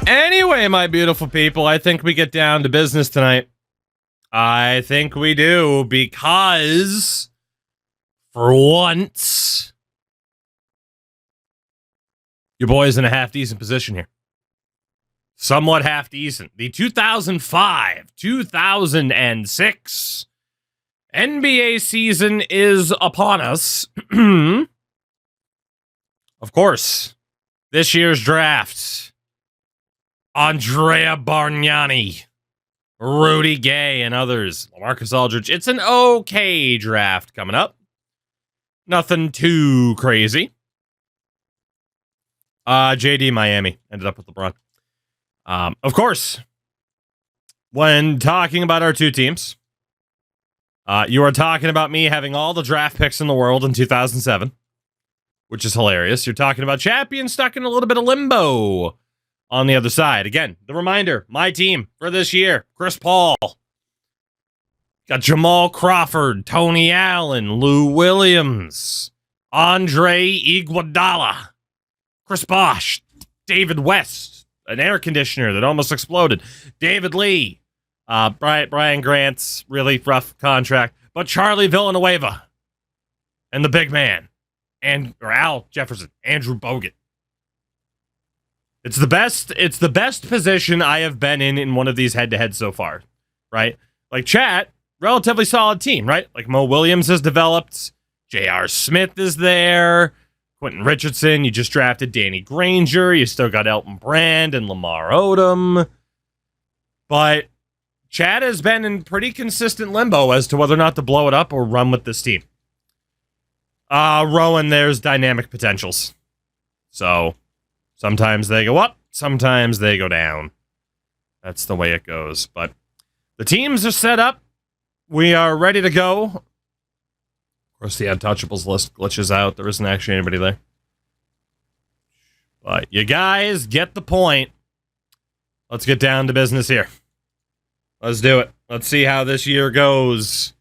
Anyway, my beautiful people, I think we get down to business tonight. I think we do, because for once, your boy's in a half-decent position here. Somewhat half-decent. The 2005-2006 NBA season is upon us. Of course, this year's draft, Andrea Bargnani, Rudy Gay, and others. LaMarcus Aldridge. It's an okay draft coming up. Nothing too crazy. JD Miami ended up with LeBron. Of course, when talking about our two teams, you are talking about me having all the draft picks in the world in 2007, which is hilarious. You're talking about champion stuck in a little bit of limbo on the other side. Again, the reminder, my team for this year, Chris Paul. Got Jamal Crawford, Tony Allen, Lou Williams, Andre Iguodala, Chris Bosh, David West, an air conditioner that almost exploded, David Lee, Brian Grant's really rough contract, but Charlie Villanueva, and the big man, or Al Jefferson, Andrew Bogut. It's the best position I have been in one of these head-to-heads so far, right? Like, chat, relatively solid team, right? Like, Mo Williams has developed, J.R. Smith is there, Quentin Richardson, you just drafted Danny Granger, you still got Elton Brand and Lamar Odom, but Chad has been in pretty consistent limbo as to whether or not to blow it up or run with this team. Rowan, there's dynamic potentials. So sometimes they go up, sometimes they go down. That's the way it goes. But the teams are set up. We are ready to go. Of course, the untouchables list glitches out. There isn't actually anybody there. But you guys get the point. Let's get down to business here. Let's do it. Let's see how this year goes.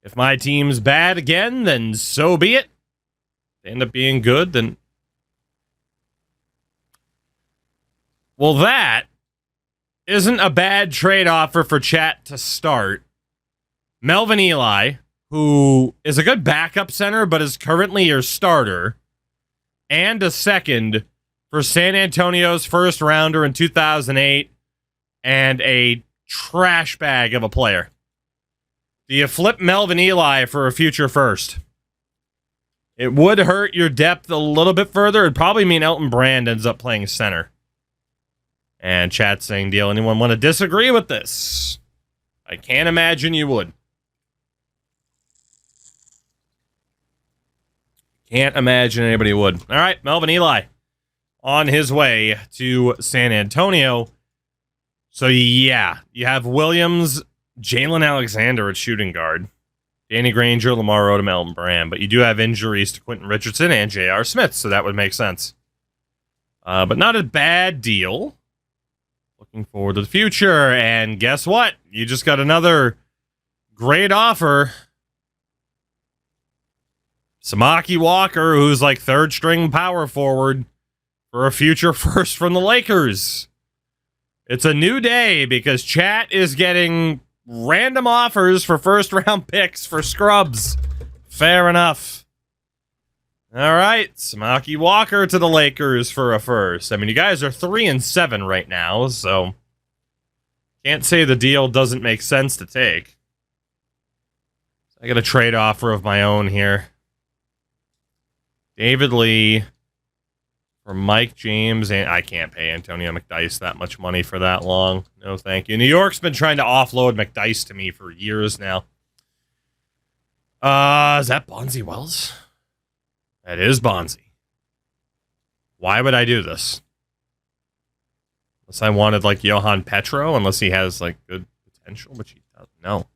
If my team's bad again, then so be it. If they end up being good, then... Well, that isn't a bad trade offer for chat to start. Melvin Ely, who is a good backup center, but is currently your starter, and a second for San Antonio's first rounder in 2008, and a trash bag of a player. Do you flip Melvin Ely for a future first? It would hurt your depth a little bit further. It'd probably mean Elton Brand ends up playing center. And chat saying, deal, anyone want to disagree with this? I can't imagine you would. Can't imagine anybody would. All right, Melvin Ely on his way to San Antonio. So, yeah, you have Williams, Jalen Alexander at shooting guard, Danny Granger, Lamar Odom, Elton Brand. But you do have injuries to Quentin Richardson and J.R. Smith, so that would make sense. But not a bad deal. Looking forward to the future. And guess what? You just got another great offer. Samaki Walker, who's like third string power forward for a future first from the Lakers. It's a new day because chat is getting random offers for first round picks for scrubs. Fair enough. All right, Samaki Walker to the Lakers for a first. I mean, you guys are 3-7 right now, so can't say the deal doesn't make sense to take. I got a trade offer of my own here. David Lee for Mike James, and I can't pay Antonio McDyess that much money for that long. No, thank you. New York's been trying to offload McDyess to me for years now. Is that Bonzi Wells? That is Bonzi. Why would I do this? Unless I wanted, like, Johan Petro, unless he has, like, good potential, which he doesn't. No.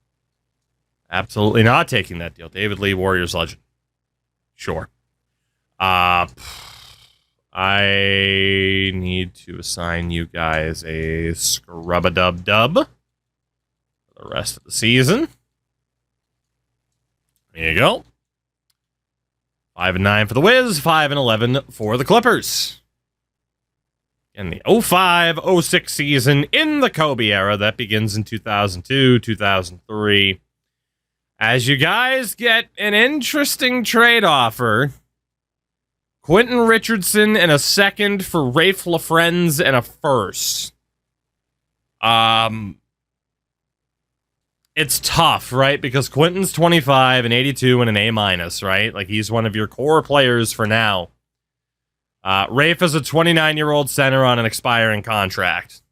Absolutely not taking that deal. David Lee, Warriors legend. Sure. I need to assign you guys a scrub-a-dub-dub for the rest of the season. There you go. 5-9 for the Wiz, 5-11 for the Clippers. in the 05-06 season in the Kobe era that begins in 2002, 2003. As you guys get an interesting trade offer. Quentin Richardson and a second for Rafe LaFrentz and a first. It's tough, right? Because Quentin's 25 and 82 and an A-, right? Like, he's one of your core players for now. Rafe is a 29-year-old center on an expiring contract.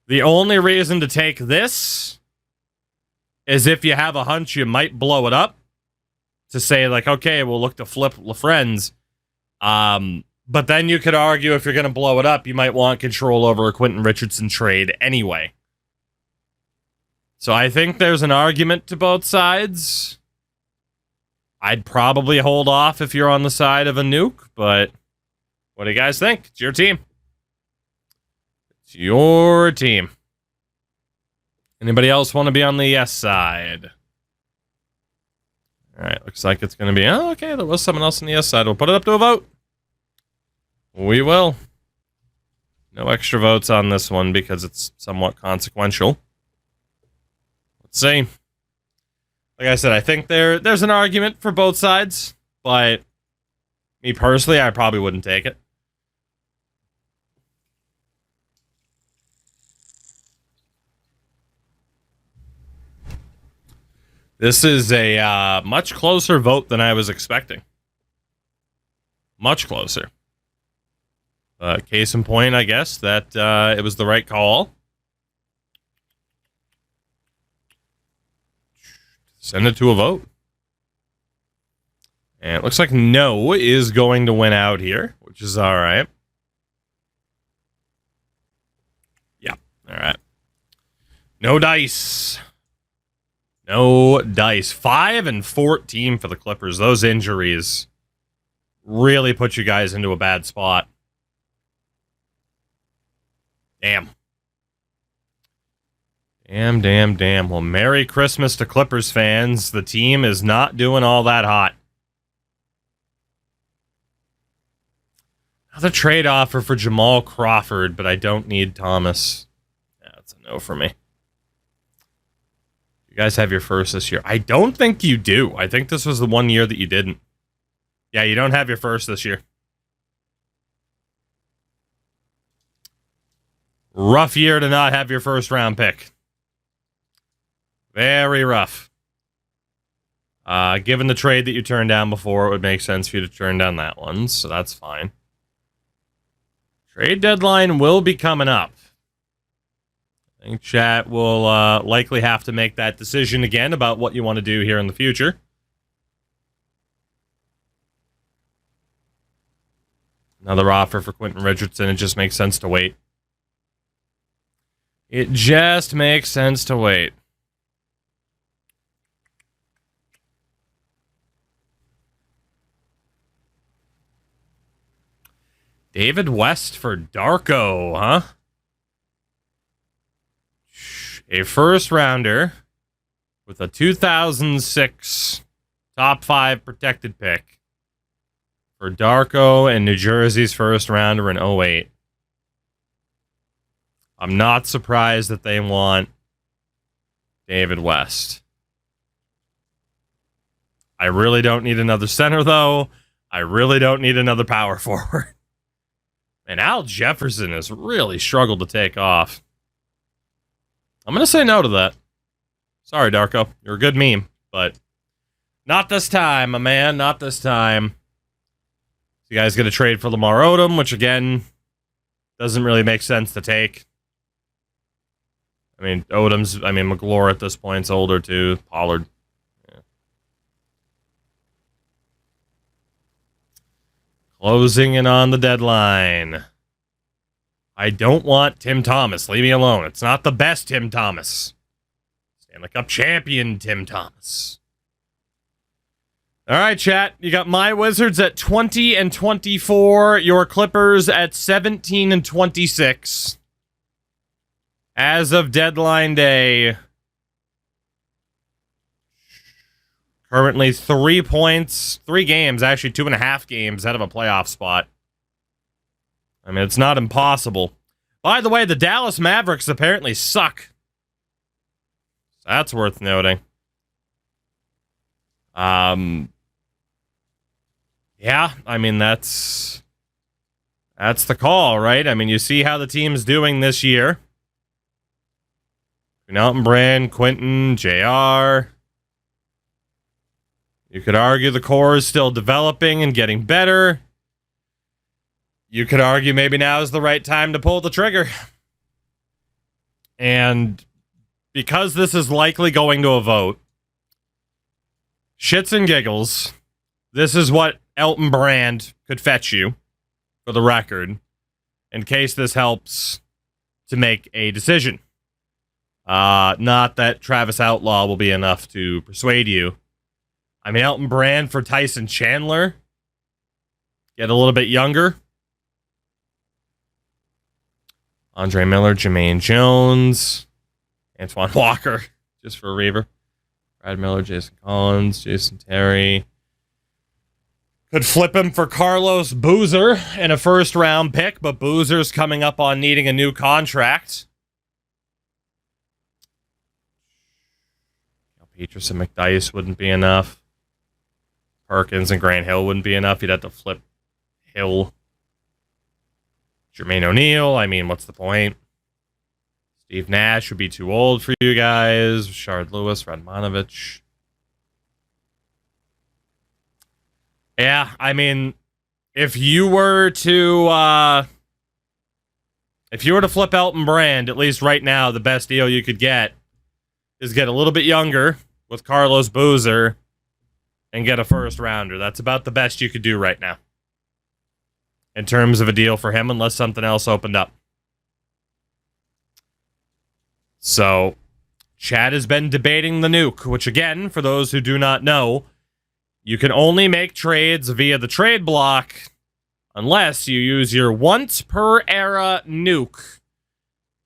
The only reason to take this is if you have a hunch you might blow it up to say, like, okay, we'll look to flip LaFrentz. But then you could argue if you're going to blow it up, you might want control over a Quentin Richardson trade anyway. So I think there's an argument to both sides. I'd probably hold off if you're on the side of a nuke, but what do you guys think? It's your team. It's your team. Anybody else want to be on the yes side? All right, looks like it's going to be... Oh, okay, there was someone else on the yes side. We'll put it up to a vote. We will. No extra votes on this one because it's somewhat consequential. Let's see. Like I said, I think there's an argument for both sides, but me personally, I probably wouldn't take it. This is a much closer vote than I was expecting. Much closer. Case in point, I guess, that it was the right call. Send it to a vote. And it looks like no is going to win out here, which is all right. Yeah, all right. No dice. No dice. 5-14 for the Clippers. Those injuries really put you guys into a bad spot. Damn. Damn. Well, Merry Christmas to Clippers fans. The team is not doing all that hot. Another trade offer for Jamal Crawford, but I don't need Thomas. Yeah, that's a no for me. You guys have your first this year. I don't think you do. I think this was the one year that you didn't. Yeah, you don't have your first this year. Rough year to not have your first round pick. Very rough. Given the trade that you turned down before, it would make sense for you to turn down that one, so that's fine. Trade deadline will be coming up. I think chat will likely have to make that decision again about what you want to do here in the future. Another offer for Quentin Richardson. It just makes sense to wait. It just makes sense to wait. David West for Darko, huh? A first rounder with a 2006 top 5 protected pick for Darko and New Jersey's first rounder in 08. I'm not surprised that they want David West. I really don't need another center, though. I really don't need another power forward. And Al Jefferson has really struggled to take off. I'm going to say no to that. Sorry, Darko. You're a good meme, but not this time, my man. Not this time. You guys get a trade for Lamar Odom, which, again, doesn't really make sense to take. I mean, McLaurin at this point's older, too. Pollard. Yeah. Closing in on the deadline. I don't want Tim Thomas. Leave me alone. It's not the best Tim Thomas. Stanley Cup champion Tim Thomas. All right, chat. You got my Wizards at 20-24. Your Clippers at 17-26. As of deadline day, currently 3 points, 3 games, actually 2.5 games out of a playoff spot. I mean, it's not impossible. By the way, the Dallas Mavericks apparently suck. That's worth noting. Yeah, I mean, that's the call, right? I mean, you see how the team's doing this year. Elton Brand, Quentin, JR. You could argue the core is still developing and getting better. You could argue maybe now is the right time to pull the trigger. And because this is likely going to a vote, shits and giggles, this is what Elton Brand could fetch you, for the record, in case this helps to make a decision. Not that Travis Outlaw will be enough to persuade you. I mean, Elton Brand for Tyson Chandler. Get a little bit younger. Andre Miller, Jermaine Jones, Antoine Walker, just for a Reaver. Brad Miller, Jason Collins, Jason Terry. Could flip him for Carlos Boozer and a first-round pick, but Boozer's coming up on needing a new contract. Petrus and McDyess wouldn't be enough. Perkins and Grant Hill wouldn't be enough. You'd have to flip Hill. Jermaine O'Neal, I mean, what's the point? Steve Nash would be too old for you guys. Shard Lewis, Radmanovich. Yeah, I mean, if you were to flip Elton Brand, at least right now, the best deal you could get is get a little bit younger with Carlos Boozer and get a first rounder. That's about the best you could do right now in terms of a deal for him, unless something else opened up. So, Chad has been debating the nuke, which again, for those who do not know, you can only make trades via the trade block unless you use your once per era nuke,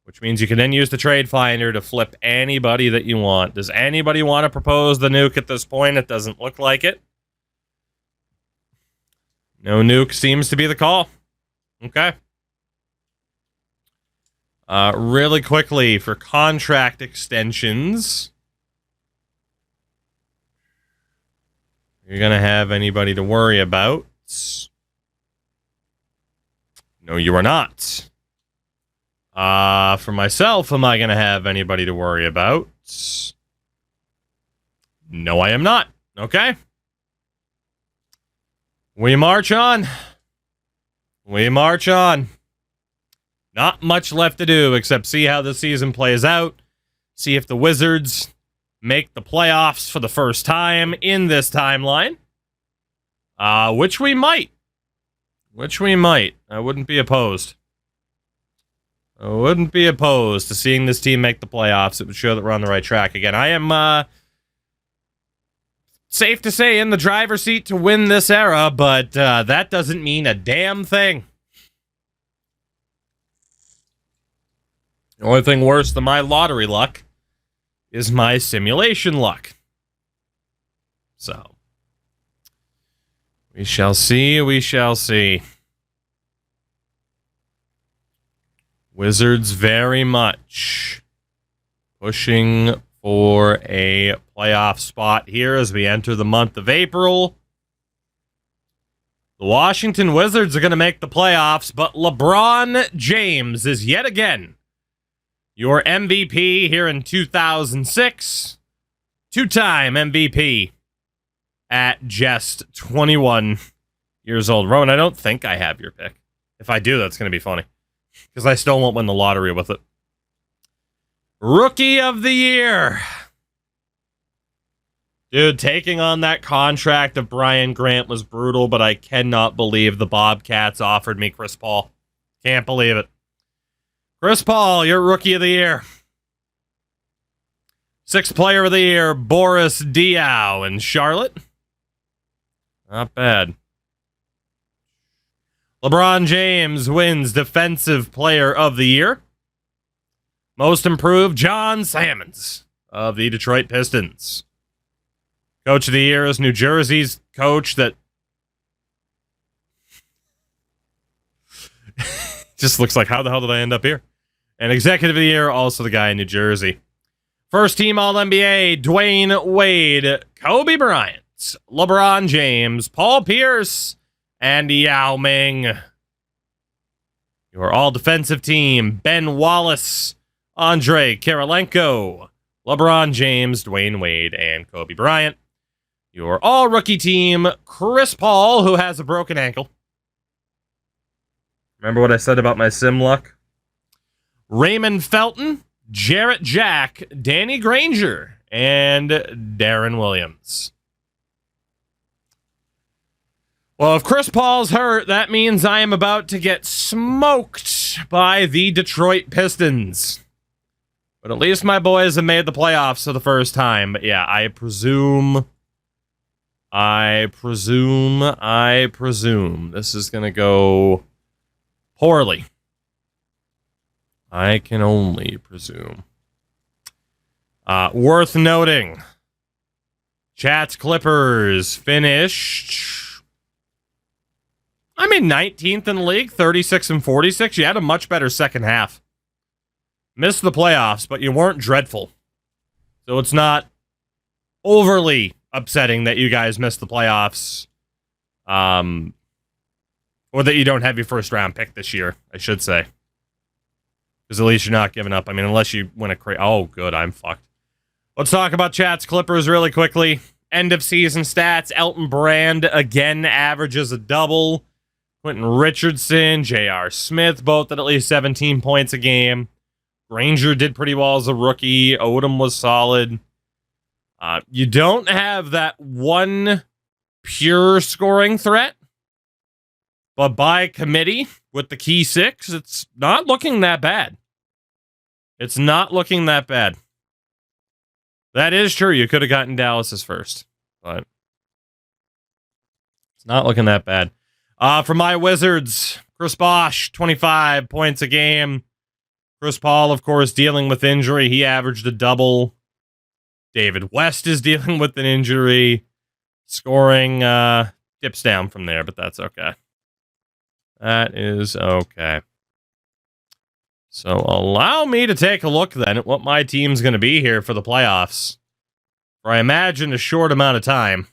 which means you can then use the trade finder to flip anybody that you want. Does anybody want to propose the nuke at this point? It doesn't look like it. No nuke seems to be the call. Okay. Really quickly for contract extensions. You're going to have anybody to worry about? No, you are not. For myself, am I going to have anybody to worry about? No, I am not. Okay. We march on. We march on. Not much left to do except see how the season plays out. See if the Wizards make the playoffs for the first time in this timeline. Which we might. I wouldn't be opposed. I wouldn't be opposed to seeing this team make the playoffs. It would show that we're on the right track again. I am safe to say in the driver's seat to win this era, but that doesn't mean a damn thing. The only thing worse than my lottery luck is my simulation luck. So, we shall see, we shall see. Wizards very much pushing for a playoff spot here as we enter the month of April. The Washington Wizards are going to make the playoffs, but LeBron James is yet again your MVP here in 2006. Two-time MVP at just 21 years old. Rowan, I don't think I have your pick. If I do, that's going to be funny, because I still won't win the lottery with it. Rookie of the Year. Dude, taking on that contract of Brian Grant was brutal, but I cannot believe the Bobcats offered me Chris Paul. Can't believe it. Chris Paul, you're Rookie of the Year. Sixth Player of the Year, Boris Diaw in Charlotte. Not bad. LeBron James wins Defensive Player of the Year. Most Improved, John Salmons of the Detroit Pistons. Coach of the Year is New Jersey's coach that Just looks like, how the hell did I end up here? And executive of the year, also the guy in New Jersey. First team All-NBA, Dwayne Wade, Kobe Bryant, LeBron James, Paul Pierce, and Yao Ming. Your all-defensive team, Ben Wallace, Andre Kirilenko, LeBron James, Dwayne Wade, and Kobe Bryant. Your all-rookie team, Chris Paul, who has a broken ankle. Remember what I said about my sim luck? Raymond Felton, Jarrett Jack, Danny Granger, and Darren Williams. Well, if Chris Paul's hurt, that means I am about to get smoked by the Detroit Pistons. But at least my boys have made the playoffs for the first time. But yeah, I presume this is going to go poorly. I can only presume. Worth noting, Chat's Clippers finished, 19th in the league, 36 and 46. You had a much better second half. Missed the playoffs, but you weren't dreadful. So it's not overly upsetting that you guys missed the playoffs. Or that you don't have your first round pick this year, I should say. Because at least you're not giving up. Unless you win a oh, good, I'm fucked. Let's talk about Chat's Clippers really quickly. End of season stats. Elton Brand again averages a double. Quentin Richardson, J.R. Smith, both at least 17 points a game. Granger did pretty well as a rookie. Odom was solid. You don't have that one pure scoring threat. But by committee, with the key six, it's not looking that bad. It's not looking that bad. That is true. You could have gotten Dallas's first. But it's not looking that bad. For my Wizards, Chris Bosh, 25 points a game. Chris Paul, of course, dealing with injury. He averaged a double. David West is dealing with an injury. Scoring dips down from there, but that's okay. That is okay. So allow me to take a look then at what my team's going to be here for the playoffs. For I imagine a short amount of time.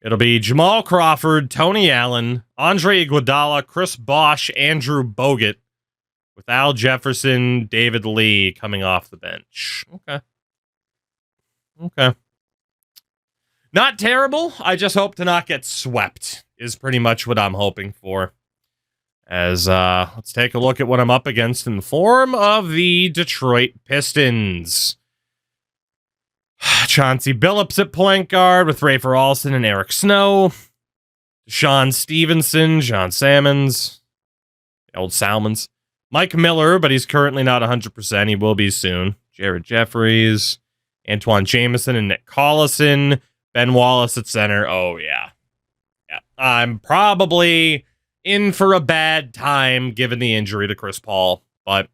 It'll be Jamal Crawford, Tony Allen, Andre Iguodala, Chris Bosh, Andrew Bogut, with Al Jefferson, David Lee coming off the bench. Okay. Not terrible. I just hope to not get swept is pretty much what I'm hoping for. As let's take a look at what I'm up against in the form of the Detroit Pistons. Chauncey Billups at point guard with Rafer Alston and Eric Snow. Sean Stevenson, John Salmons, old Salmons. Mike Miller, but he's currently not 100%. He will be soon. Jared Jeffries, Antoine Jameson, and Nick Collison. Ben Wallace at center. Oh, yeah. I'm probably in for a bad time given the injury to Chris Paul, but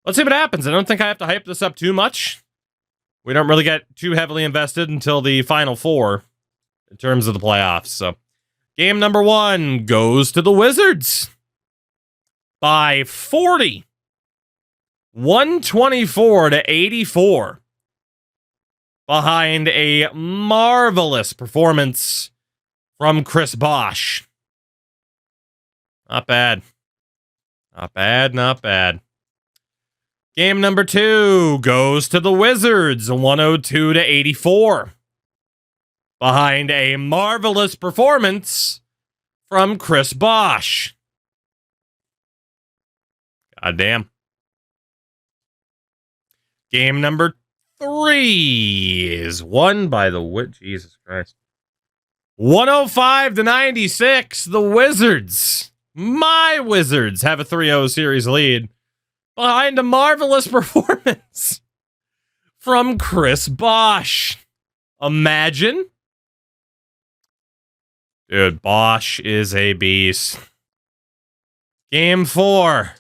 let's see what happens. I don't think I have to hype this up too much. We don't really get too heavily invested until the Final Four in terms of the playoffs. So, game number 1 goes to the Wizards by 40. 124 to 84. Behind a marvelous performance from Chris Bosh. Not bad. Not bad. Game number 2 goes to the Wizards, 102 to 84. Behind a marvelous performance from Chris Bosh. Goddamn. Game number 3 is won by the Jesus Christ. 105 to 96. The Wizards, my Wizards, have a 3-0 series lead behind a marvelous performance from Chris Bosh. Imagine. Dude, Bosh is a beast. Game 4.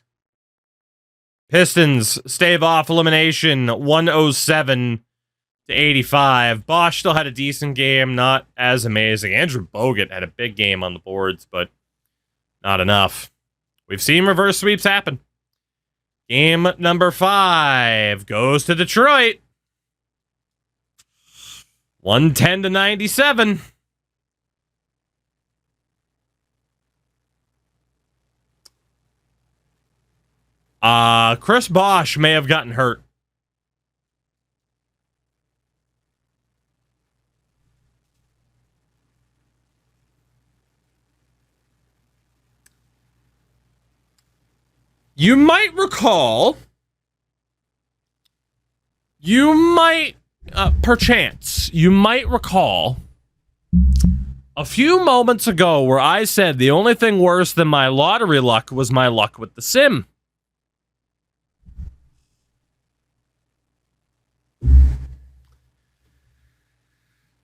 Pistons stave off elimination, 107 to 85. Bosh still had a decent game, not as amazing. Andrew Bogut had a big game on the boards, but not enough. We've seen reverse sweeps happen. Game number 5 goes to Detroit. 110-97. Chris Bosh may have gotten hurt. You might recall, perchance, you might recall a few moments ago where I said the only thing worse than my lottery luck was my luck with the sim.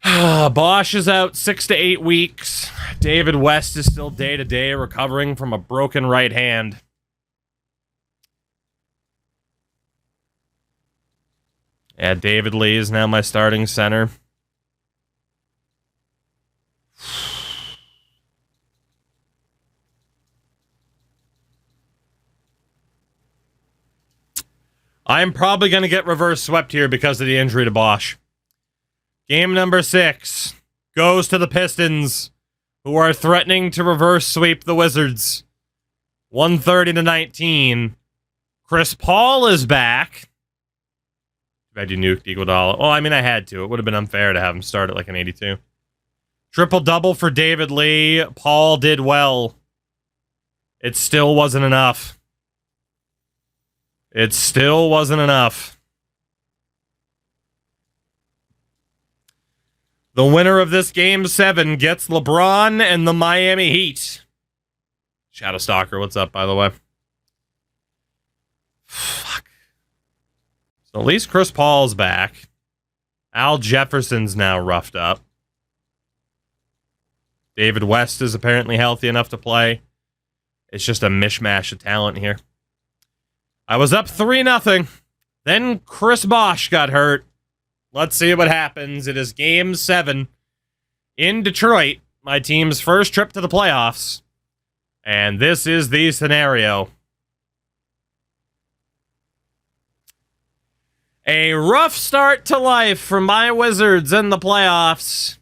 Bosh is out 6 to 8 weeks. David West is still day-to-day recovering from a broken right hand. Yeah, David Lee is now my starting center. I'm probably going to get reverse swept here because of the injury to Bosh. Game number 6 goes to the Pistons, who are threatening to reverse sweep the Wizards. 130-19. Chris Paul is back. I do nuked Iguodala. Well, I mean, I had to. It would have been unfair to have him start at like an 82. Triple-double for David Lee. Paul did well. It still wasn't enough. It still wasn't enough. The winner of this Game 7 gets LeBron and the Miami Heat. Shadowstalker, what's up, by the way? Fuck. So at least Chris Paul's back. Al Jefferson's now roughed up. David West is apparently healthy enough to play. It's just a mishmash of talent here. I was up 3-0. Then Chris Bosh got hurt. Let's see what happens. It is Game 7 in Detroit, my team's first trip to the playoffs. And this is the scenario. A rough start to life for my Wizards in the playoffs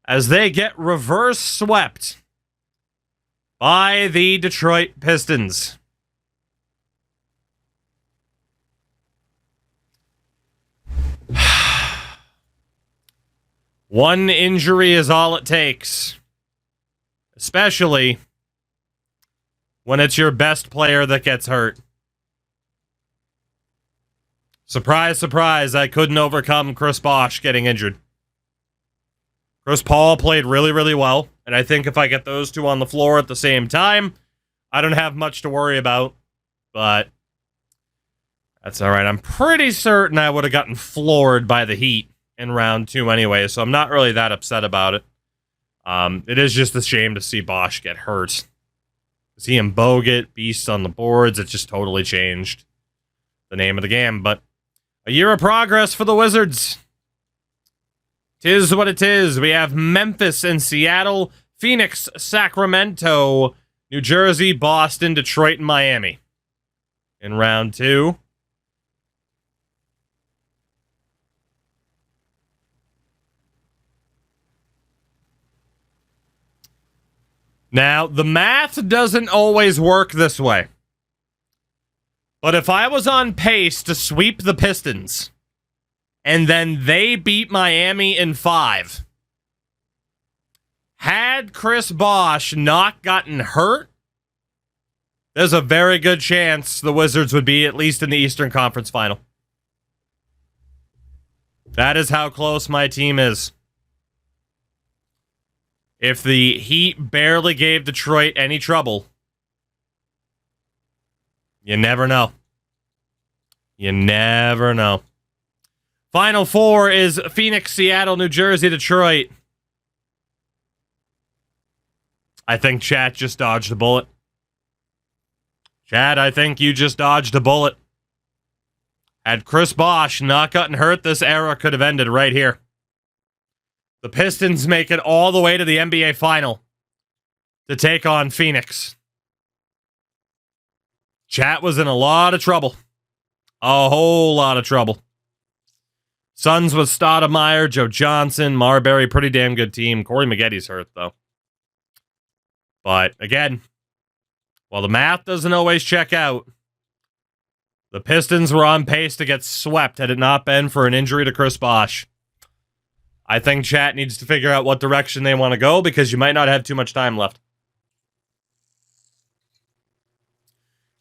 as they get reverse swept by the Detroit Pistons. One injury is all it takes, especially when it's your best player that gets hurt. Surprise, surprise, I couldn't overcome Chris Bosh getting injured. Chris Paul played really, really well, and I think if I get those two on the floor at the same time, I don't have much to worry about, but that's all right. I'm pretty certain I would have gotten floored by the Heat in round 2 anyway, so I'm not really that upset about it. It is just a shame to see Bosh get hurt. See him Bogut, beast on the boards, it just totally changed the name of the game, but a year of progress for the Wizards. 'Tis what it is. We have Memphis and Seattle, Phoenix, Sacramento, New Jersey, Boston, Detroit, and Miami in round 2. Now, the math doesn't always work this way. But if I was on pace to sweep the Pistons, and then they beat Miami in 5, had Chris Bosh not gotten hurt, there's a very good chance the Wizards would be at least in the Eastern Conference Final. That is how close my team is. If the Heat barely gave Detroit any trouble, you never know. You never know. Final 4 is Phoenix, Seattle, New Jersey, Detroit. I think chat just dodged a bullet. Chad, I think you just dodged a bullet. Had Chris Bosh not gotten hurt, this era could have ended right here. The Pistons make it all the way to the NBA Final to take on Phoenix. Chat was in a lot of trouble. A whole lot of trouble. Suns with Stoudemire, Joe Johnson, Marbury, pretty damn good team. Corey Maggetti's hurt, though. But, again, while the math doesn't always check out, the Pistons were on pace to get swept had it not been for an injury to Chris Bosh. I think chat needs to figure out what direction they want to go because you might not have too much time left.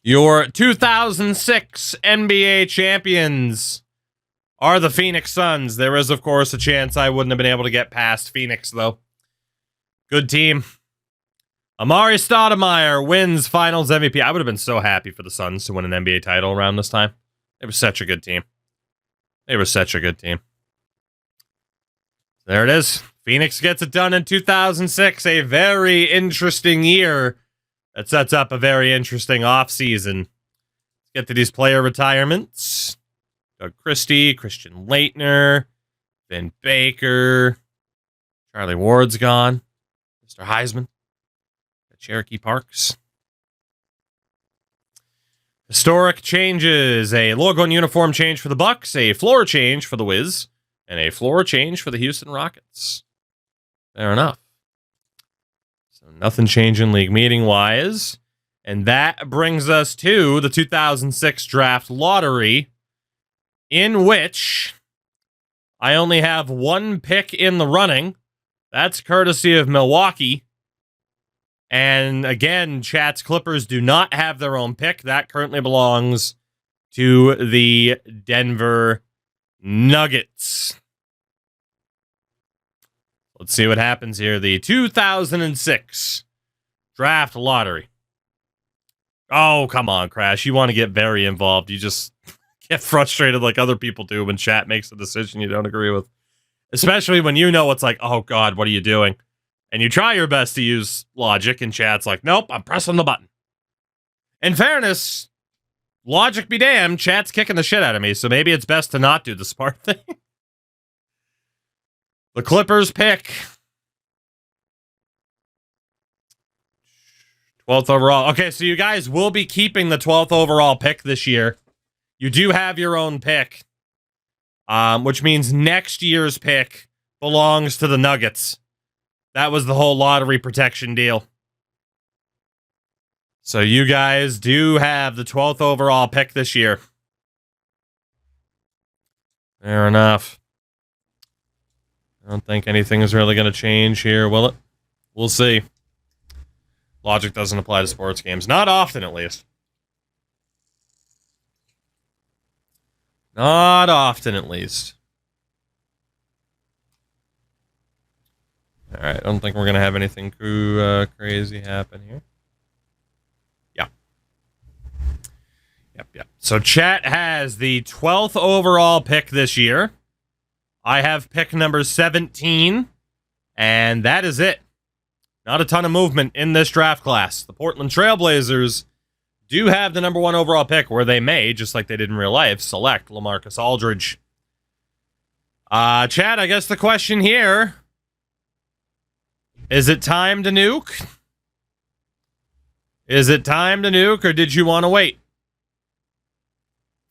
Your 2006 NBA champions are the Phoenix Suns. There is, of course, a chance I wouldn't have been able to get past Phoenix, though. Good team. Amari Stoudemire wins Finals MVP. I would have been so happy for the Suns to win an NBA title around this time. They were such a good team. They were such a good team. There it is. Phoenix gets it done in 2006. A very interesting year that sets up a very interesting offseason. Let's get to these player retirements. Doug Christie, Christian Laettner, Vin Baker, Charlie Ward's gone, Mr. Heisman, Cherokee Parks. Historic changes: a logo and uniform change for the Bucks, a floor change for the Wiz, and a floor change for the Houston Rockets. Fair enough. So nothing changing league meeting wise, and that brings us to the 2006 draft lottery, in which I only have one pick in the running. That's courtesy of Milwaukee. And again, chat's Clippers do not have their own pick. That currently belongs to the Denver Nuggets. Let's see what happens here. The 2006 draft lottery. Oh, come on, Crash. You want to get very involved. You just get frustrated like other people do when chat makes a decision you don't agree with. Especially when you know it's like, oh, God, what are you doing? And you try your best to use logic, and chat's like, nope, I'm pressing the button. In fairness, logic be damned, chat's kicking the shit out of me, so maybe it's best to not do the smart thing. The Clippers pick 12th overall. Okay, so you guys will be keeping the 12th overall pick this year. You do have your own pick, which means next year's pick belongs to the Nuggets. That was the whole lottery protection deal. So you guys do have the 12th overall pick this year. Fair enough. I don't think anything is really going to change here, will it? We'll see. Logic doesn't apply to sports games. Not often, at least. Not often, at least. All right, I don't think we're going to have anything too crazy happen here. Yeah. Yep. So chat has the 12th overall pick this year. I have pick number 17, and that is it. Not a ton of movement in this draft class. The Portland Trailblazers do have the number 1 overall pick, where they may, just like they did in real life, select LaMarcus Aldridge. Chat, I guess the question here: is it time to nuke? Is it time to nuke, or did you want to wait?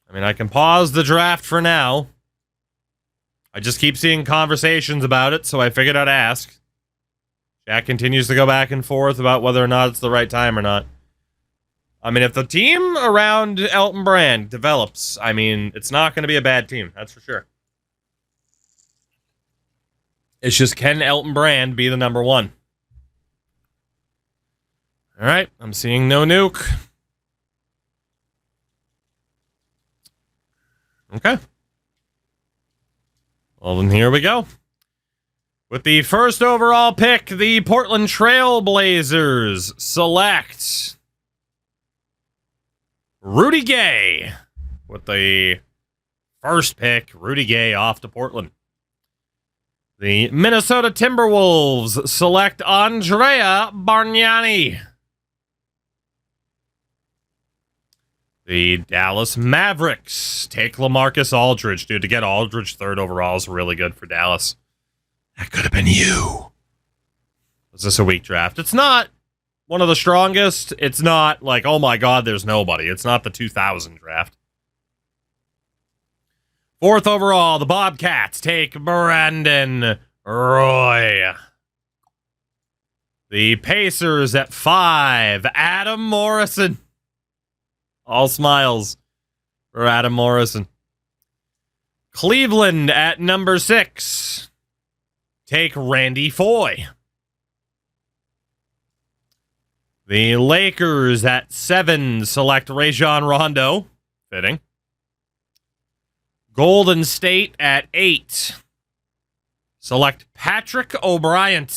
I mean, I can pause the draft for now. I just keep seeing conversations about it, so I figured I'd ask. Jack continues to go back and forth about whether or not it's the right time or not. I mean, if the team around Elton Brand develops, I mean, it's not going to be a bad team. That's for sure. It's just, can Elton Brand be the number 1? All right, I'm seeing no nuke. Okay. Well, then here we go. With the first overall pick, the Portland Trailblazers select Rudy Gay. With the first pick, Rudy Gay off to Portland. The Minnesota Timberwolves select Andrea Bargnani. The Dallas Mavericks take LaMarcus Aldridge. Dude, to get Aldridge 3rd overall is really good for Dallas. That could have been you. Was this a weak draft? It's not one of the strongest. It's not like, oh my God, there's nobody. It's not the 2000 draft. 4th overall, the Bobcats take Brandon Roy. The Pacers at 5, Adam Morrison. All smiles for Adam Morrison. Cleveland at number 6, take Randy Foye. The Lakers at 7 select Rajon Rondo. Fitting. Golden State at 8 select Patrick O'Brien.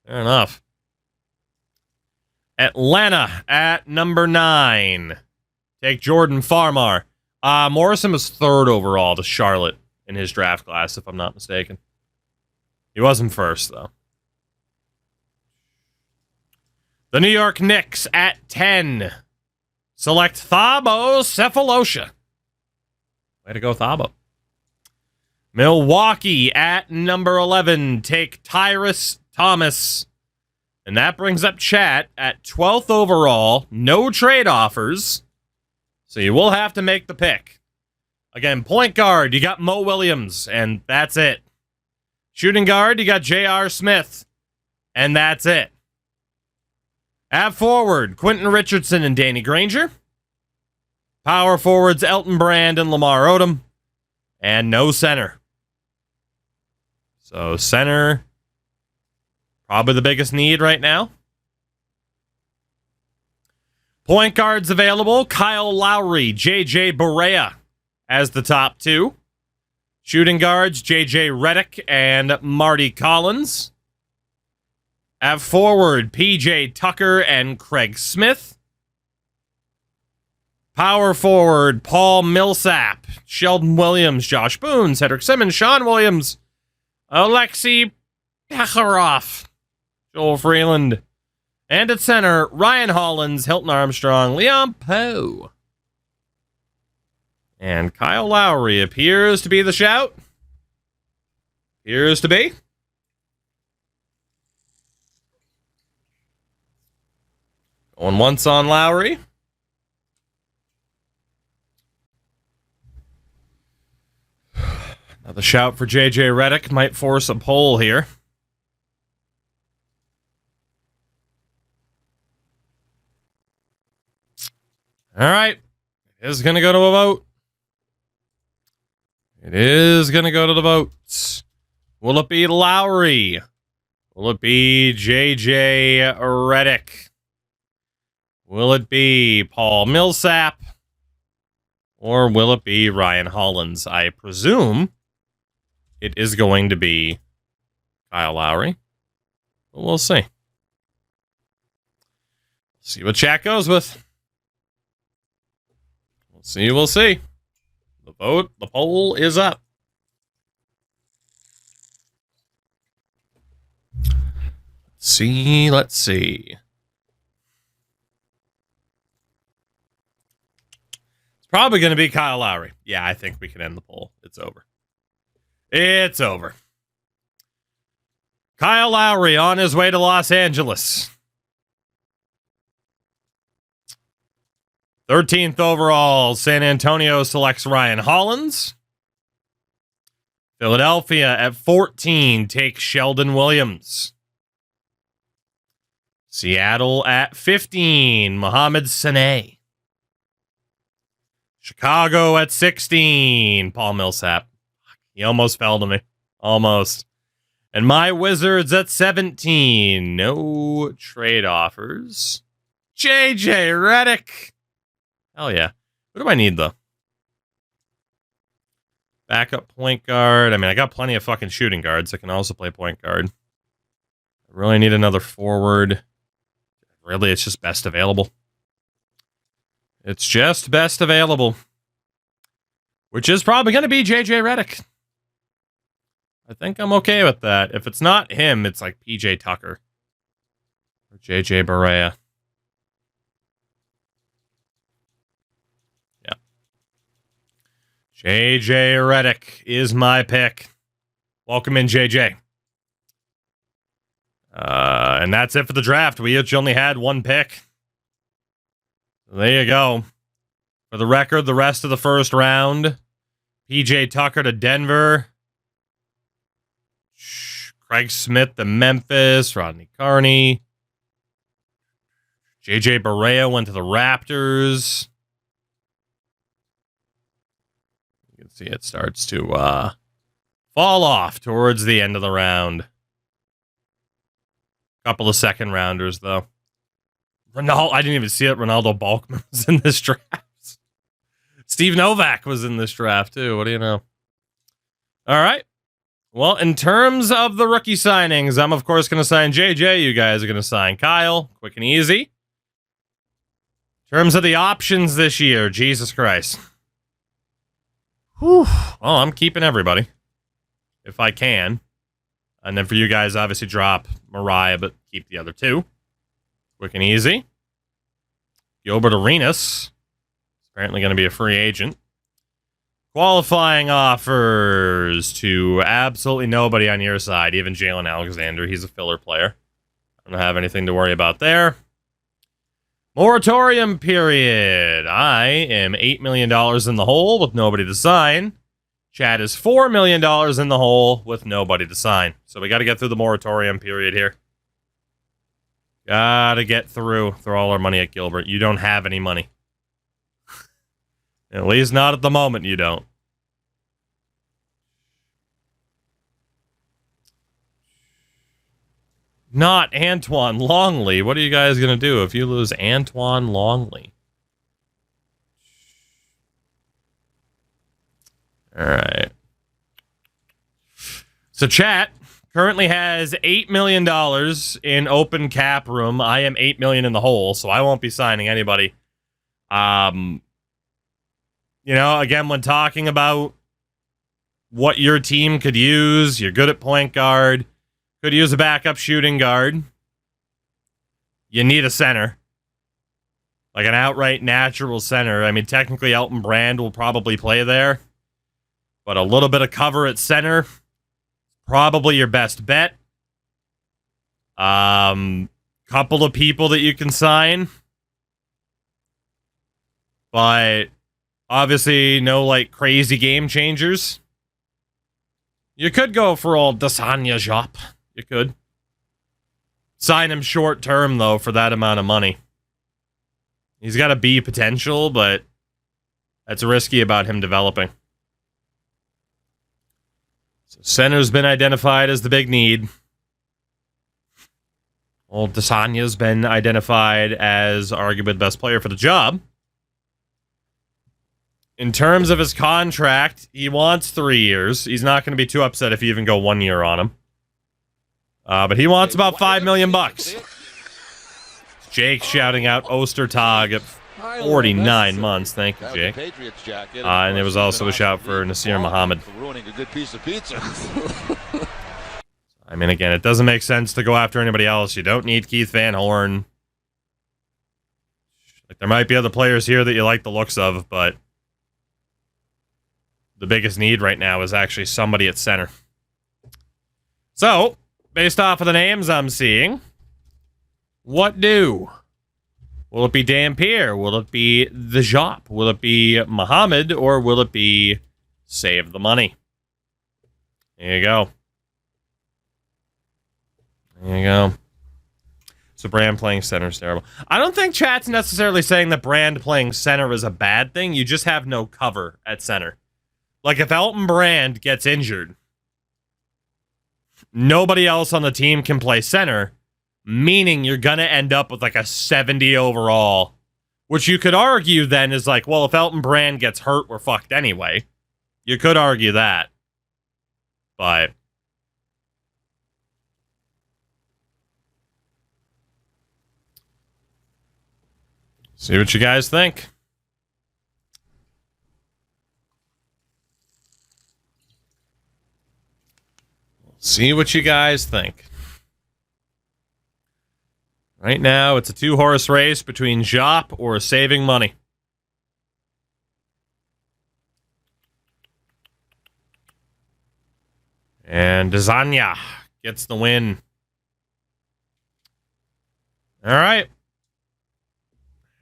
Fair enough. Atlanta at number 9. Take Jordan Farmar. Morrison was 3rd overall to Charlotte in his draft class, if I'm not mistaken. He wasn't 1st, though. The New York Knicks at 10 select Thabo Cephalosha. Way to go, Thabo. Milwaukee at number 11 take Tyrus Thomas. And that brings up Chat at 12th overall. No trade offers. So you will have to make the pick. Again, point guard, you got Mo Williams, and that's it. Shooting guard, you got J.R. Smith, and that's it. At forward, Quentin Richardson and Danny Granger. Power forwards, Elton Brand and Lamar Odom. And no center. So center, probably the biggest need right now. Point guards available, Kyle Lowry, J.J. Barea as the top 2. Shooting guards, J.J. Redick and Marty Collins. At forward, P.J. Tucker and Craig Smith. Power forward, Paul Millsap, Sheldon Williams, Josh Boone, Cedric Simmons, Sean Williams, Alexei Pekharov, Joel Freeland. And at center, Ryan Hollins, Hilton Armstrong, Leon Poe. And Kyle Lowry appears to be the shout. Appears to be. Going once on Lowry. Now the shout for J.J. Redick might force a poll here. All right. It is going to go to a vote. It is going to go to the votes. Will it be Lowry? Will it be J.J. Redick? Will it be Paul Millsap? Or will it be Ryan Hollins? I presume it is going to be Kyle Lowry. But we'll see. See what chat goes with. We'll see. The poll is up. Let's see. It's probably going to be Kyle Lowry. Yeah, I think we can end the poll. It's over. It's over. Kyle Lowry on his way to Los Angeles. 13th overall, San Antonio selects Ryan Hollins. Philadelphia at 14 takes Sheldon Williams. Seattle at 15, Mohamed Sane. Chicago at 16, Paul Millsap. He almost fell to me. Almost. And my Wizards at 17, no trade offers. J.J. Redick. Hell yeah. What do I need, though? Backup point guard. I mean, I got plenty of fucking shooting guards that can also play point guard. I really need another forward. Really, it's just best available. It's just best available. Which is probably going to be J.J. Redick. I think I'm okay with that. If it's not him, it's like P.J. Tucker. Or J.J. Barea. J.J. Redick is my pick. Welcome in, J.J. And that's it for the draft. We each only had one pick. There you go. For the record, the rest of the first round, PJ Tucker to Denver. Craig Smith to Memphis. Rodney Carney. JJ Barea went to the Raptors. You can see it starts to fall off towards the end of the round. Couple of second rounders, though. Ronaldo, I didn't even see it. Ronaldo Balkman was in this draft. Steve Novak was in this draft, too. What do you know? All right. Well, in terms of the rookie signings, I'm, of course, going to sign JJ. You guys are going to sign Kyle. Quick and easy. In terms of the options this year, Jesus Christ. Whew. Well, I'm keeping everybody. If I can. And then for you guys, obviously drop Mariah, but keep the other two. Quick and easy. Gilbert Arenas. Apparently going to be a free agent. Qualifying offers to absolutely nobody on your side, even Jalen Alexander. He's a filler player. I don't have anything to worry about there. Moratorium period. I am $8 million in the hole with nobody to sign. Chad is $4 million in the hole with nobody to sign. So we got to get through the moratorium period here. Got to get through. Throw all our money at Gilbert. You don't have any money. At least not at the moment, you don't. Not Antoine Longley. What are you guys going to do if you lose Antoine Longley? All right. So chat currently has $8 million in open cap room. I am $8 million in the hole, so I won't be signing anybody. You know, again, when talking about what your team could use, you're good at point guard, could use a backup shooting guard. You need a center. Like an outright natural center. I mean, technically Elton Brand will probably play there. But a little bit of cover at center, probably your best bet. Couple of people that you can sign. But obviously no like crazy game changers. You could go for old Desanya Jop. You could. Sign him short term though for that amount of money. He's got a B potential, but that's risky about him developing. So center's been identified as the big need. Old Desanya's been identified as arguably the best player for the job. In terms of his contract, he wants 3 years. He's not going to be too upset if you even go 1 year on him. But he wants about $5 million. Jake shouting out Ostertag at 49 months. Thank you, Jake. And there was also a shout for Nasir Muhammad. I mean, again, it doesn't make sense to go after anybody else. You don't need Keith Van Horn. Like, there might be other players here that you like the looks of, but the biggest need right now is actually somebody at center. So, based off of the names I'm seeing, what do? Will it be Dampier? Will it be the Jop? Will it be Muhammad? Or will it be Save the Money? There you go. There you go. So Brand playing center is terrible. I don't think chat's necessarily saying that Brand playing center is a bad thing. You just have no cover at center. Like if Elton Brand gets injured, nobody else on the team can play center, meaning you're going to end up with like a 70 overall, which you could argue then is like, well, if Elton Brand gets hurt, we're fucked anyway. You could argue that. But see what you guys think. See what you guys think. Right now, it's a 2-horse race between Jop or saving money. And Desanya gets the win. All right.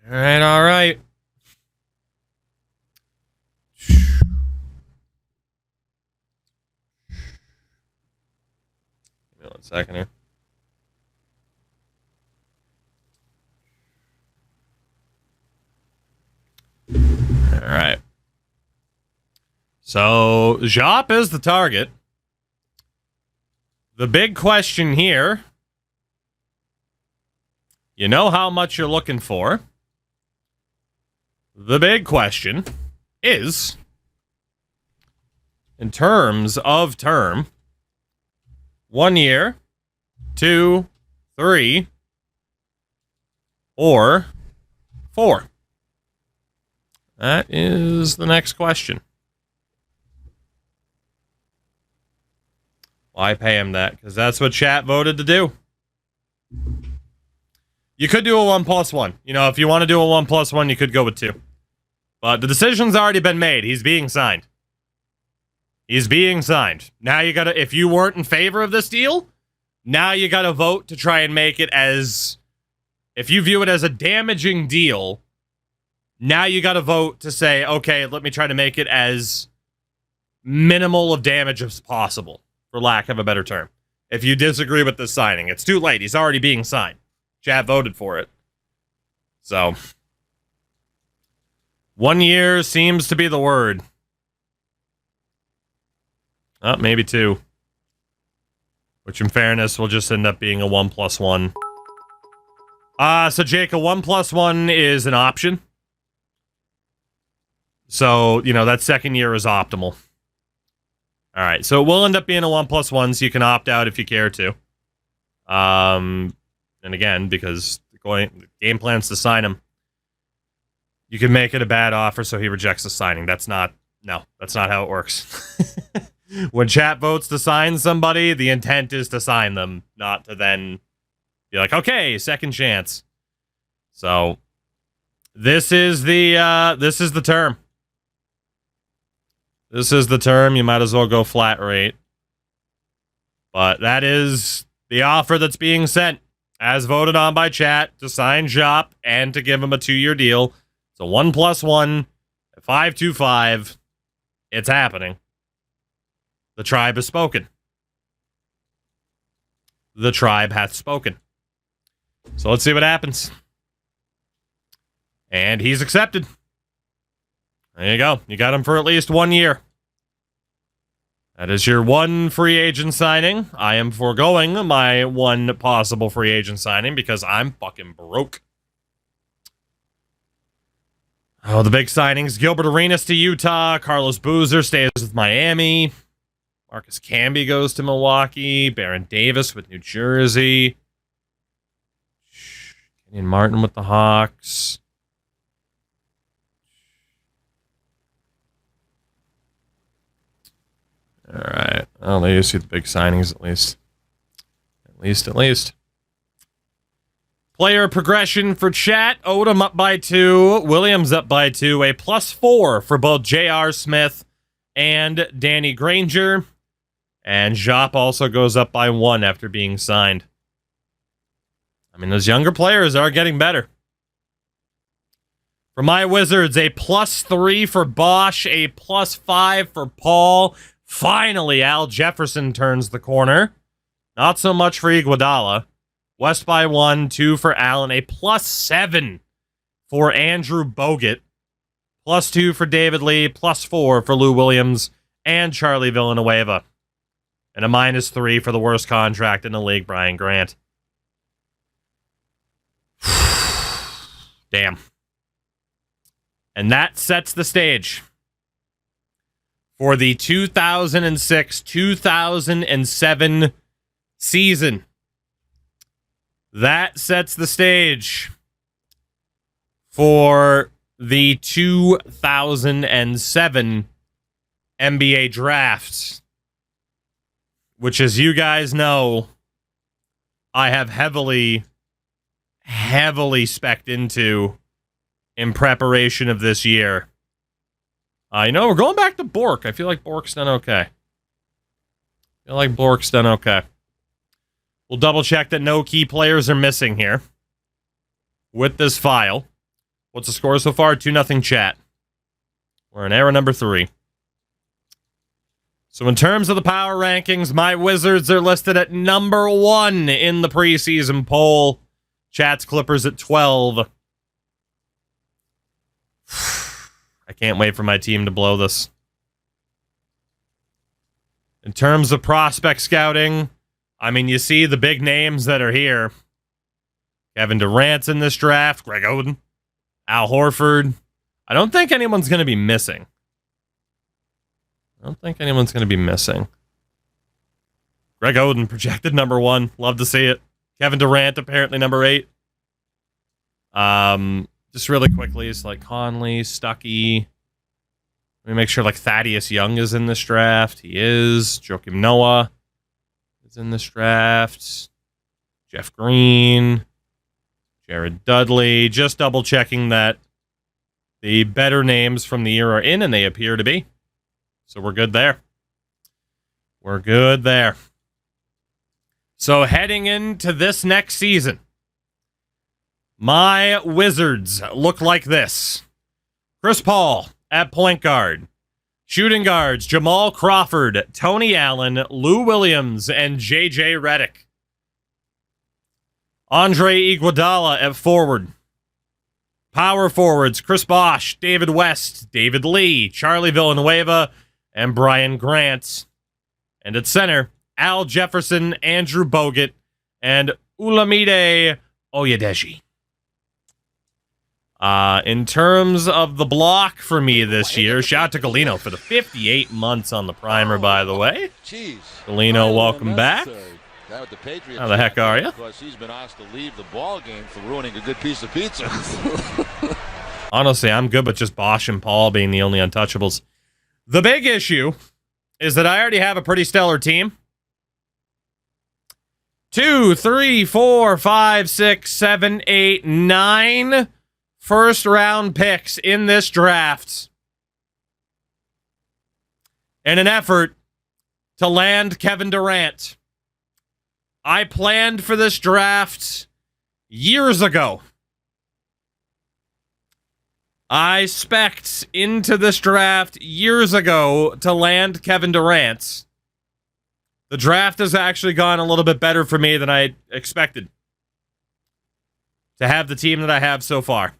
All right, all right. Give me 1 second here. All right. So, Jop is the target. The big question here, you know how much you're looking for. The big question is, in terms of term, 1 year, 2, 3, or 4? That is the next question. Why pay him that? Because that's what chat voted to do. You could do a 1+1. You know, if you want to do a 1+1, you could go with 2. But the decision's already been made. He's being signed. He's being signed. Now you gotta, if you weren't in favor of this deal, now you gotta vote to try and make it as, if you view it as a damaging deal, now you gotta vote to say, okay, let me try to make it as minimal of damage as possible, for lack of a better term. If you disagree with this signing, it's too late. He's already being signed. Chat voted for it. So, 1 year seems to be the word. Oh, maybe 2. Which, in fairness, will just end up being a 1+1. So, Jake, a 1+1 is an option. So, you know, that second year is optimal. All right, so it will end up being a 1+1, so you can opt out if you care to. And again, because the game plan's to sign him, you can make it a bad offer so he rejects the signing. That's not how it works. When chat votes to sign somebody, the intent is to sign them, not to then be like, okay, second chance. So this is the term. This is the term. You might as well go flat rate. But that is the offer that's being sent, as voted on by chat, to sign Jop and to give him a 2-year deal. It's a 1+1 at 5.25. It's happening. The tribe has spoken. The tribe hath spoken. So let's see what happens. And he's accepted. There you go. You got him for at least 1 year. That is your one free agent signing. I am foregoing my one possible free agent signing because I'm fucking broke. Oh, the big signings. Gilbert Arenas to Utah. Carlos Boozer stays with Miami. Marcus Camby goes to Milwaukee. Baron Davis with New Jersey. Kenyon Martin with the Hawks. All right. Well, there you see the big signings at least. At least. Player progression for chat. Odom up by 2. Williams up by 2. A +4 for both J.R. Smith and Danny Granger. And Jop also goes up by 1 after being signed. I mean, those younger players are getting better. For my Wizards, a +3 for Bosch, a +5 for Paul. Finally, Al Jefferson turns the corner. Not so much for Iguodala. West by 1, 2 for Allen, a +7 for Andrew Bogut. +2 for David Lee, +4 for Lou Williams and Charlie Villanueva. And a -3 for the worst contract in the league, Brian Grant. Damn. And that sets the stage for the 2006-2007 season. That sets the stage for the 2007 NBA drafts, which, as you guys know, I have heavily spec'd into in preparation of this year. We're going back to Bork. I feel like Bork's done okay. We'll double check that no key players are missing here. with this file. What's the score so far? 2-0 chat. We're in era number 3. So in terms of the power rankings, my Wizards are listed at number 1 in the preseason poll. Chat's Clippers at 12. I can't wait for my team to blow this. In terms of prospect scouting, I mean, you see the big names that are here. Kevin Durant's in this draft. Greg Oden. Al Horford. I don't think anyone's going to be missing. Greg Oden projected number 1. Love to see it. Kevin Durant apparently number 8. Just really quickly, it's like Conley, Stuckey. Let me make sure like Thaddeus Young is in this draft. He is. Joakim Noah is in this draft. Jeff Green. Jared Dudley. Just double checking that the better names from the year are in, and they appear to be. So we're good there. So heading into this next season, my Wizards look like this. Chris Paul at point guard. Shooting guards, Jamal Crawford, Tony Allen, Lou Williams, and J.J. Redick. Andre Iguodala at forward. Power forwards, Chris Bosh, David West, David Lee, Charlie Villanueva, and Brian Grant. And at center, Al Jefferson, Andrew Bogut, and Olamide Oyedeji. In terms of the block for me this year, shout out to Galeno for the 58 months on the primer, by the way. Galeno, welcome back. How the heck are you? Because he's been asked to leave the ball game for ruining a good piece of pizza. Honestly, I'm good with just Bosh and Paul being the only untouchables. The big issue is that I already have a pretty stellar team. 2, 3, 4, 5, 6, 7, 8, 9 first-round picks in this draft in an effort to land Kevin Durant. I planned for this draft years ago. I spec'd into this draft years ago to land Kevin Durant. The draft has actually gone a little bit better for me than I expected to have the team that I have so far.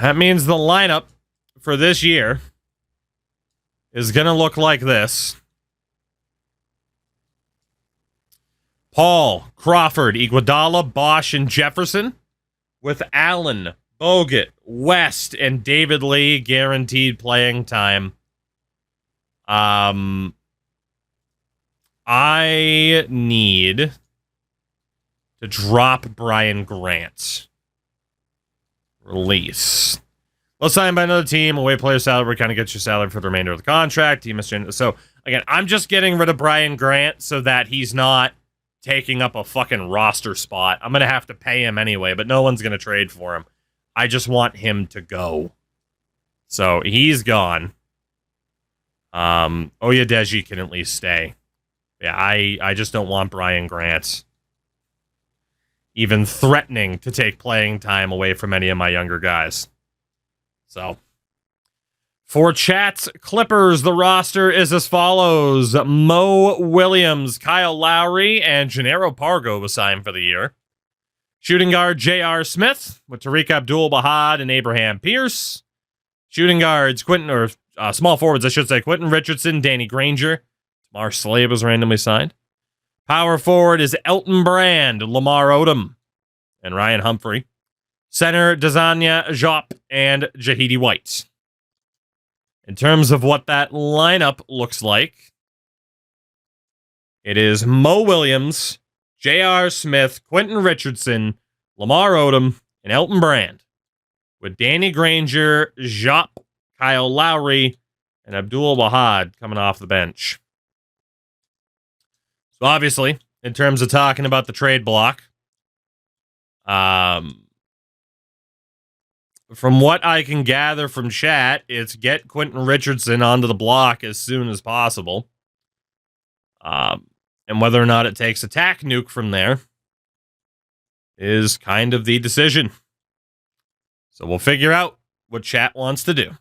That means the lineup for this year is going to look like this. Paul, Crawford, Iguodala, Bosh, and Jefferson, with Allen, Bogut, West, and David Lee guaranteed playing time. I need to drop Brian Grant. Release. Let's sign by another team. Away player salary kind of gets your salary for the remainder of the contract. So, again, I'm just getting rid of Brian Grant so that he's not taking up a fucking roster spot. I'm going to have to pay him anyway, but no one's going to trade for him. I just want him to go. So, he's gone. Oyedeji can at least stay. Yeah, I just don't want Brian Grant even threatening to take playing time away from any of my younger guys. So, for Chat's Clippers, the roster is as follows. Mo Williams, Kyle Lowry, and Gennaro Pargo was signed for the year. Shooting guard J.R. Smith with Tariq Abdul-Bahad and Abraham Pierce. Shooting guards small forwards, I should say, Quentin Richardson, Danny Granger. Tamar Slade was randomly signed. Power forward is Elton Brand, Lamar Odom, and Ryan Humphrey. Center, Desanya Diop, and Jahidi White. In terms of what that lineup looks like, it is Mo Williams, J.R. Smith, Quentin Richardson, Lamar Odom, and Elton Brand, with Danny Granger, Diop, Kyle Lowry, and Abdul-Bahad coming off the bench. So obviously, in terms of talking about the trade block, from what I can gather from chat, it's get Quentin Richardson onto the block as soon as possible. And whether or not it takes attack nuke from there, is kind of the decision. So we'll figure out what chat wants to do.